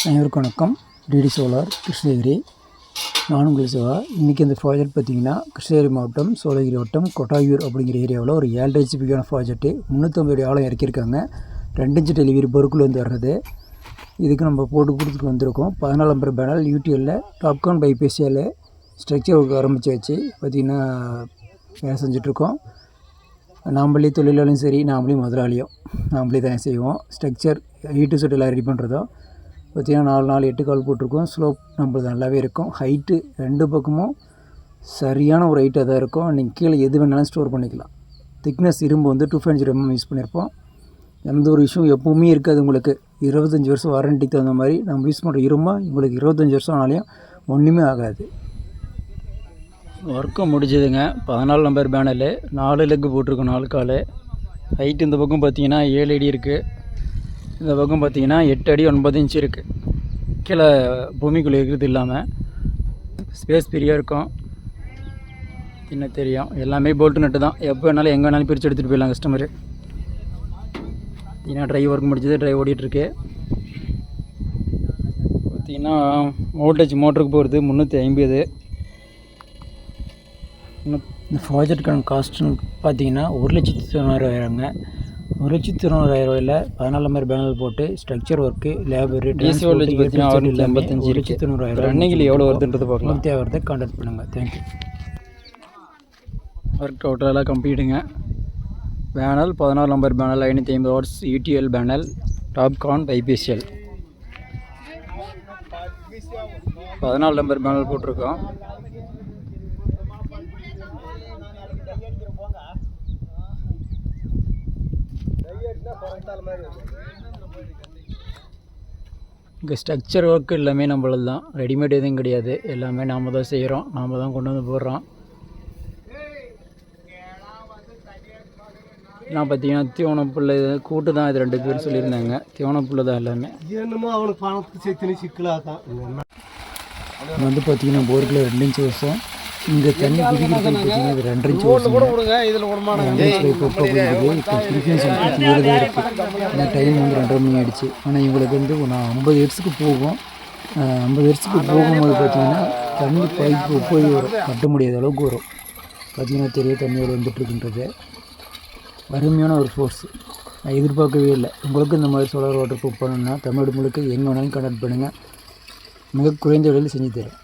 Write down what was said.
அனைவருக்கும் வணக்கம். DD solar Krishnagiri. நான் உங்கள் சிவா. இன்றைக்கி இந்த ப்ராஜெக்ட் பார்த்திங்கன்னா கிருஷ்ணகிரி மாவட்டம் சோழகிரி வட்டம் கொட்டாயூர் அப்படிங்கிற ஏரியாவில் ஒரு 7.5 ஹெச்பிக்கான ப்ராஜெக்ட்டு 350 ஆழம் இறக்கியிருக்காங்க. 2 இன்ச்சு டெலிவரி பொருட்கள் வர்றது. இதுக்கு நம்ம போட்டு கொடுத்துட்டு வந்திருக்கோம். 14 நம்பர் பேனல் யூடிஎல்ல டாப்கான் பைபிசிஎல் ஸ்ட்ரக்சர் ஒர்க் ஆரம்பிச்சாச்சு. பார்த்திங்கன்னா வேலை செஞ்சிட்ருக்கோம். நாம்பளே தொழிலாளியும் சரி, நாம்பளே முதலாளியும் நாம்பளே தானே செய்வோம். ஸ்ட்ரக்சர் ஈட்டு சொட்டெல்லாம் ரெடி பண்ணுறதோ பார்த்திங்கன்னா 4 8 கால் போட்டிருக்கோம். ஸ்லோப் நம்மளுக்கு நல்லாவே இருக்கும். ஹைட்டு 2 பக்கமும் சரியான ஒரு ஹைட்டாக தான் இருக்கும். நீங்கள் கீழே எது வேணாலும் ஸ்டோர் பண்ணிக்கலாம். திக்னஸ் இரும்பு 2.5 mm யூஸ் பண்ணியிருப்போம். எந்த ஒரு விஷயம் எப்போவுமே இருக்காது. உங்களுக்கு 25 வருஷம் வாரண்டிக்கு தகுந்த மாதிரி நம்ம யூஸ் பண்ணுற இரும்பா உங்களுக்கு 25 வருஷம் ஆனாலையும் ஒன்றுமே ஆகாது. ஒர்க்கு முடிஞ்சதுங்க. 14 நம்பர் பேனலு 4 லெக்கு போட்டிருக்கோம். 4 கால் ஹைட்டு. இந்த பக்கம் பார்த்திங்கன்னா 7 அடி இருக்குது. இந்த பக்கம் பார்த்திங்கன்னா 8 அடி 9 இன்ச்சு இருக்குது. கீழே பூமிக்குள்ளே இருக்கிறது இல்லாமல் ஸ்பேஸ் பெரியாக இருக்கும். என்ன தெரியும், எல்லாமே போல்ட்டு நட்டு தான். எப்போ வேணாலும் எங்கே வேணாலும் பிரித்து எடுத்துகிட்டு போயிடலாம் கஸ்டமரு. பார்த்திங்கன்னா ட்ரை ஒர்க் முடிஞ்சது. ட்ரை ஓடிட்டுருக்கு. பார்த்திங்கன்னா வோல்டேஜ் மோட்டருக்கு போகிறது 350. இந்த ப்ராஜெக்டுக்கான காஸ்ட்டுன்னு பார்த்திங்கன்னா 1,90,000. 1,90,000 14 நம்பர் பேனல் போட்டு structure work, labour, DC voltage பார்த்தீங்கன்னா 685 1,90,000. ரன்னிங்கில் எவ்வளோ வருதுன்றது பார்க்கலாம். தேவைப்படுறதை கான்டாக்ட் பண்ணுங்கள். தேங்க்யூ. ஒர்க் டோட்டலாக கம்ப்ளீட்டுங்க. Panel 14 number panel 550 watts UTL panel Topcon bifacial 14 number panel போட்டிருக்கோம். இங்கே ஸ்ட்ரக்சர் ஒர்க்கு எல்லாமே நம்மளது தான். ரெடிமேட் எதுவும் கிடையாது. எல்லாமே நாம் தான் செய்கிறோம். நாம் தான் கொண்டு வந்து போடுறோம். நான் பார்த்தீங்கன்னா தீவனப்புள்ள கூட்டு தான். இது 2 பேர் சொல்லியிருந்தாங்க. தீவனப்புள்ள தான் எல்லாமே. பார்த்தீங்கன்னா போருக்குள்ள 2 இன்ச்சு வருஷம். இங்கே தண்ணி குதிக்கிறது பார்த்தீங்கன்னா இது 2 இன்ச்சு வருஷம். இந்த டைம் 2:30 மணி ஆகிடுச்சு. ஆனால் இவங்களுக்கு நான் 50 ஹெர்ட்ஸுக்கு போகும். 50 ஹெர்ட்ஸுக்கு போகும்போது பார்த்திங்கன்னா தண்ணி பைப்பு போய் வரும். கட்ட முடியாத அளவுக்கு வரும். பார்த்திங்கன்னா தெரியும் தண்ணியோடு வந்துட்டுருக்குன்றது. அருமையான ஒரு ஃபோர்ஸ். நான் எதிர்பார்க்கவே இல்லை. உங்களுக்கு இந்த மாதிரி சோலார் வாட்டர் ப்ரூஃப் பண்ணணுன்னா தமிழ்நாடு முழுக்க எங்கே வேணாலும் கான்டாக்ட் பண்ணுங்கள். மிக குறைந்த விலையில் செஞ்சு தரேன்.